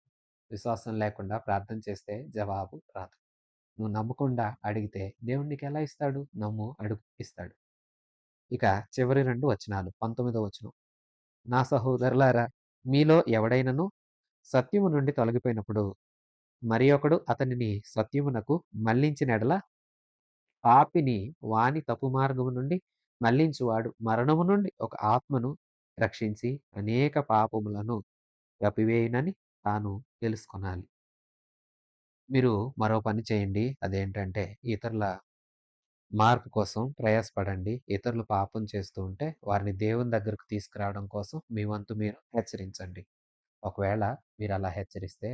విశ్వాసం లేకుండా ప్రార్థన చేస్తే జవాబు రాదు. నువ్వు నమ్మకుండా అడిగితే దేవుడు నీకెలా ఇస్తాడు? నమ్ము, అడుగు, ఇస్తాడు. ఇక చివరి 2 వచనాలు. 19వ వచనం. నా సహోదరులారా, మీలో ఎవడైనను సత్యము నుండి తొలగిపోయినప్పుడు మరి ఒకడు అతనిని సత్యమునకు మళ్లించిన ఎడల పాపిని వాని తప్పు మార్గము నుండి మళ్లించువాడు మరణము నుండి ఒక ఆత్మను రక్షించి అనేక పాపములను కప్పివేయునని తాను తెలుసుకొనాలి. మీరు మరో పని చేయండి. అదేంటంటే ఇతరుల మార్పు కోసం ప్రయాసపడండి. ఇతరులు పాపం చేస్తూ ఉంటే వారిని దేవుని దగ్గరకు తీసుకురావడం కోసం మీ వంతు మీరు హెచ్చరించండి. ఒకవేళ మీరలా హెచ్చరిస్తే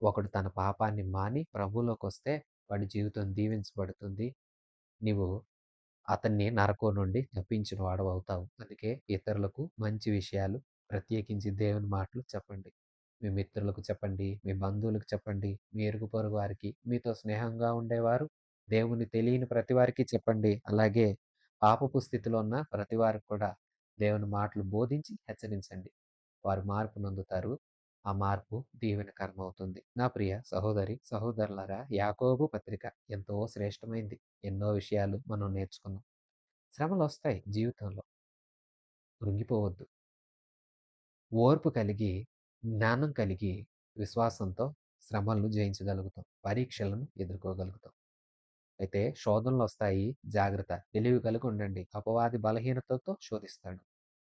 ఒకడు తన పాపాన్ని మాని ప్రభువులోకొస్తే వాడి జీవితం దీవించబడుతుంది. నీవు అతన్ని నరకం నుండి తప్పించిన వాడవవుతావు. అందుకే ఇతరులకు మంచి విషయాలు, ప్రత్యేకించి దేవుని మాటలు చెప్పండి. మీ మిత్రులకు చెప్పండి, మీ బంధువులకు చెప్పండి, మీ ఇరుగు పొరుగు వారికి, మీతో స్నేహంగా ఉండేవారు, దేవుని తెలియని ప్రతి వారికి చెప్పండి. అలాగే పాపపు స్థితిలో ఉన్న ప్రతి వారికి కూడా దేవుని మాటలు బోధించి హెచ్చరించండి. వారు మార్పు నొందుతారు. ఆ మార్పు దీవెనకరమవుతుంది. నా ప్రియ సహోదరి, సహోదరులారా, యాకోబు పత్రిక ఎంతో శ్రేష్టమైంది. ఎన్నో విషయాలు మనం నేర్చుకున్నాం. శ్రమలొస్తాయి జీవితంలో. కృంగిపోవద్దు. ఓర్పు కలిగి, జ్ఞానం కలిగి, విశ్వాసంతో శ్రమలను జయించగలుగుతాం. పరీక్షలను ఎదుర్కోగలుగుతాం. అయితే శోధనలొస్తాయి. జాగ్రత్త. తెలివి కలిగి ఉండండి. అపవాది బలహీనతతో శోధిస్తాడు.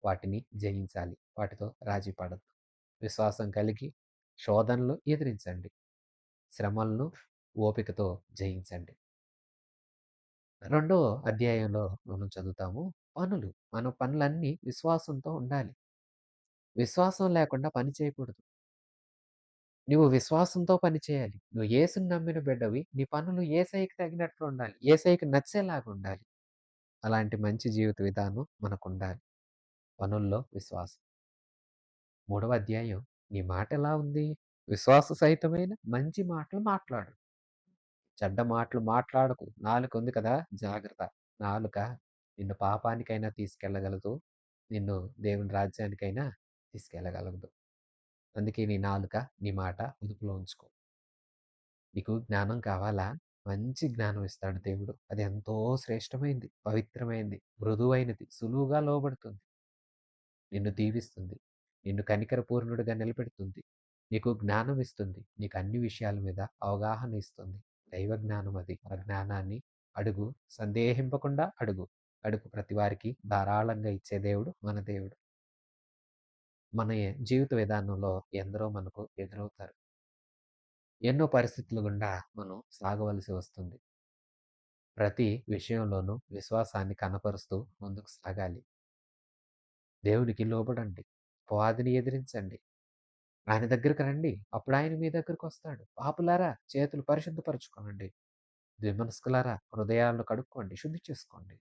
వాటిని జయించాలి. వాటితో రాజీ పడొద్దు. విశ్వాసం కలిగి శోధనలు ఎదిరించండి. శ్రమలను ఓపికతో జయించండి. రెండో అధ్యాయంలో మనం చదువుతాము. పనులు. మన పనులన్నీ విశ్వాసంతో ఉండాలి. విశ్వాసం లేకుండా పని చేయకూడదు. నువ్వు విశ్వాసంతో పని చేయాలి. నువ్వు యేసుని నమ్మిన బిడ్డవి. నీ పనులు యేసయ్యకి తగినట్లు ఉండాలి. యేసయ్యకి నచ్చేలాగా ఉండాలి. అలాంటి మంచి జీవిత విధానం మనకుండాలి. పనుల్లో విశ్వాసం. మూడవ అధ్యాయం. నీ మాట ఎలా ఉంది? విశ్వాస సహితమైన మంచి మాటలు మాట్లాడు. చెడ్డ మాటలు మాట్లాడకు. నాలుక ఉంది కదా! జాగ్రత్త. నాలుక నిన్ను పాపానికైనా తీసుకెళ్ళగలదు. నిన్ను దేవుని రాజ్యానికైనా తీసుకెళ్ళగలదు. అందుకే నీ నాలుక, నీ మాట అదుపులో ఉంచుకో. నీకు జ్ఞానం కావాలా? మంచి జ్ఞానం ఇస్తాడు దేవుడు. అది ఎంతో శ్రేష్టమైంది, పవిత్రమైంది, మృదువైనది, సులువుగా లోబడుతుంది. నిన్ను దీవిస్తుంది. నిన్ను కనికరపూర్ణుడిగా నిలబెడుతుంది. నీకు జ్ఞానం ఇస్తుంది. నీకు అన్ని విషయాల మీద అవగాహన ఇస్తుంది. దైవ జ్ఞానం అది. ఆ జ్ఞానాన్ని అడుగు. సందేహింపకుండా అడుగు. అడుగు ప్రతి వారికి ధారాళంగా ఇచ్చే దేవుడు మన దేవుడు. మన జీవిత విధానంలో ఎందరో మనకు ఎదురవుతారు. ఎన్నో పరిస్థితుల గుండా మనం సాగవలసి వస్తుంది. ప్రతి విషయంలోనూ విశ్వాసాన్ని కనపరుస్తూ ముందుకు సాగాలి. దేవునికి లోబడండి. అపవాదిని ఎదిరించండి. ఆయన దగ్గరికి రండి. అప్పుడు ఆయన మీ దగ్గరకొస్తాడు. పాపులారా చేతులు పరిశుద్ధపరచుకోనండి. ద్విమనస్కులారా హృదయాలను కడుక్కోండి, శుద్ధి చేసుకోండి.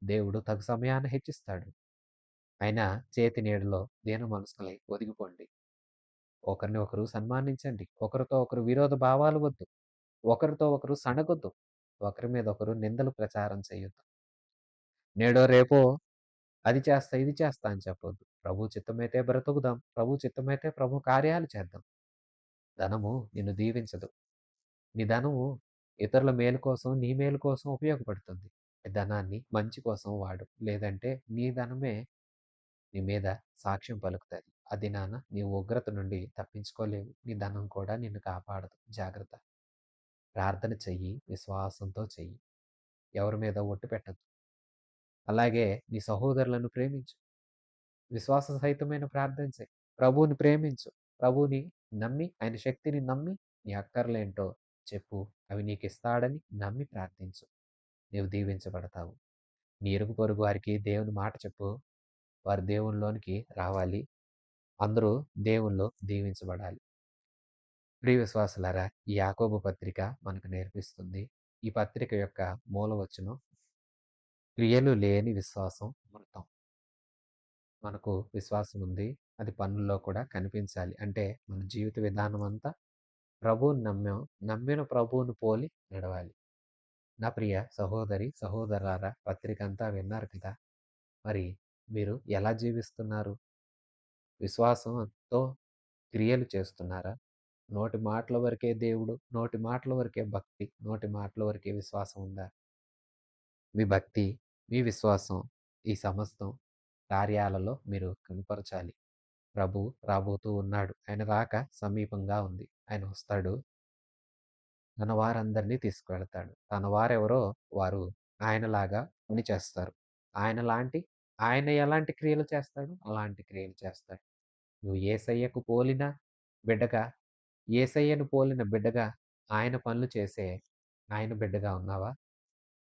దేవుడు తగు సమయాన హెచ్చిస్తాడు. ఆయన చేతి నీడలో దీన మనస్కులై ఒదిగిపోండి. ఒకరిని ఒకరు సన్మానించండి. ఒకరితో ఒకరు విరోధ భావాలు వద్దు. ఒకరితో ఒకరు సణగొద్దు. ఒకరి మీద ఒకరు నిందలు ప్రచారం చేయొద్దు. నేడో రేపో అది చేస్తా, ఇది చేస్తా అని చెప్పొద్దు. ప్రభు చిత్తమైతే బ్రతుకుదాం. ప్రభు చిత్తమైతే ప్రభు కార్యాలు చేద్దాం. ధనము నిన్ను దీవించదు. నీ ధనము ఇతరుల మేలు కోసం, నీ మేలు కోసం ఉపయోగపడుతుంది. ఈ ధనాన్ని మంచి కోసం వాడు. లేదంటే నీ ధనమే నీ మీద సాక్ష్యం పలుకుతది. ఆ దినాన నీవు ఉగ్రత నుండి తప్పించుకోలేవు. నీ ధనం కూడా నిన్ను కాపాడదు. జాగ్రత్త. ప్రార్థన చెయ్యి. విశ్వాసంతో చెయ్యి. ఎవరి మీద ఒట్టు పెట్టొద్దు. అలాగే నీ సహోదరులను ప్రేమించు. విశ్వాస సహితమైన ప్రార్థన చెయి. ప్రభువుని ప్రేమించు. ప్రభువుని నమ్మి, ఆయన శక్తిని నమ్మి, నీ అక్కర్లేంటో చెప్పు. అవి నీకిస్తాడని నమ్మి ప్రార్థించు. నీవు దీవించబడతావు. నీ ఇరుగు పొరుగు వారికి దేవుని మాట చెప్పు. వారు దేవునిలోనికి రావాలి. అందరూ దేవునిలో దీవించబడాలి. ప్రియ విశ్వాసులారా, ఈ యాకోబు పత్రిక మనకు నేర్పిస్తుంది. ఈ పత్రిక యొక్క మూలవచనం క్రియలు లేని విశ్వాసం మృతం. మనకు విశ్వాసం ఉంది. అది పనుల్లో కూడా కనిపించాలి. అంటే మన జీవిత విధానం అంతా ప్రభువుని నమ్మాం. నమ్మిన ప్రభువుని పోలి నడవాలి. నా ప్రియ సహోదరి, సహోదరులారా, పత్రిక అంతా విన్నారు కదా! మరి మీరు ఎలా జీవిస్తున్నారు? విశ్వాసంతో క్రియలు చేస్తున్నారా? నోటి మాటల వరకే దేవుడు, నోటి మాటల వరకే భక్తి, నోటి మాటల వరకే విశ్వాసం ఉందా? మీ భక్తి, మీ విశ్వాసం ఈ సమస్తం కార్యాలలో మీరు కనపరచాలి. ప్రభువు రాబోతూ ఉన్నాడు. ఆయన రాక సమీపంగా ఉంది. ఆయన వస్తాడు. తన వారందరినీ తీసుకువెళతాడు. తన వారెవరో వారు ఆయనలాగా పని చేస్తారు. ఆయన ఎలాంటి క్రియలు చేస్తాడో అలాంటి క్రియలు చేస్తాడు. నువ్వు యేసయ్యకు పోలిన బిడ్డగా, యేసయ్యను పోలిన బిడ్డగా ఆయన పనులు చేసే ఆయన బిడ్డగా ఉన్నావా?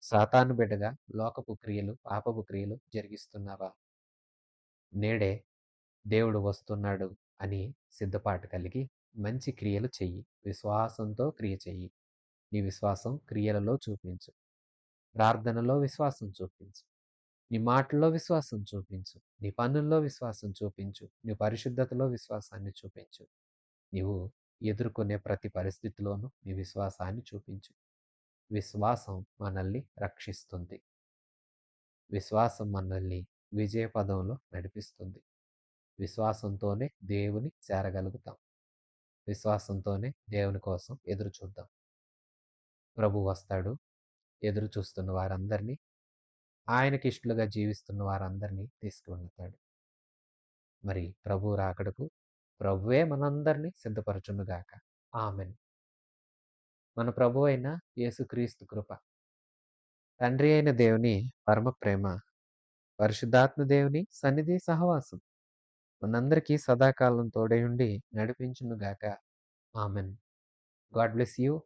సాతాను బిడ్డగా లోకపు క్రియలు, పాపపు క్రియలు జరిగిస్తున్నావా? నేడే దేవుడు వస్తున్నాడు అని సిద్ధపాటు కలిగి మంచి క్రియలు చెయ్యి. విశ్వాసంతో క్రియ చెయ్యి. నీ విశ్వాసం క్రియలలో చూపించు. ప్రార్థనలో విశ్వాసం చూపించు. నీ మాటల్లో విశ్వాసం చూపించు. నీ పనుల్లో విశ్వాసం చూపించు. నీ పరిశుద్ధతలో విశ్వాసాన్ని చూపించు. నీవు ఎదుర్కొనే ప్రతి పరిస్థితిలోనూ నీ విశ్వాసాన్ని చూపించు. విశ్వాసం మనల్ని రక్షిస్తుంది. విశ్వాసం మనల్ని విజయ పదంలో నడిపిస్తుంది. విశ్వాసంతోనే దేవుని చేరగలుగుతాం. విశ్వాసంతోనే దేవుని కోసం ఎదురు చూద్దాం. ప్రభువు వస్తాడు. ఎదురు చూస్తున్న వారందరినీ, ఆయనకిష్టలుగా జీవిస్తున్న వారందరినీ తీసుకువెళతాడు. మరి ప్రభువు రాకడకు ప్రభువే మనందరినీ సిద్ధపరచునుగాక. ఆమేన్. మన ప్రభువైన యేసుక్రీస్తు కృప, తండ్రి అయిన దేవుని పరమ ప్రేమ, పరిశుద్ధాత్మ దేవుని సన్నిధి సహవాసం మనందరికీ సదాకాలం తోడై ఉండి నడిపించునుగాక. ఆమేన్. God bless you.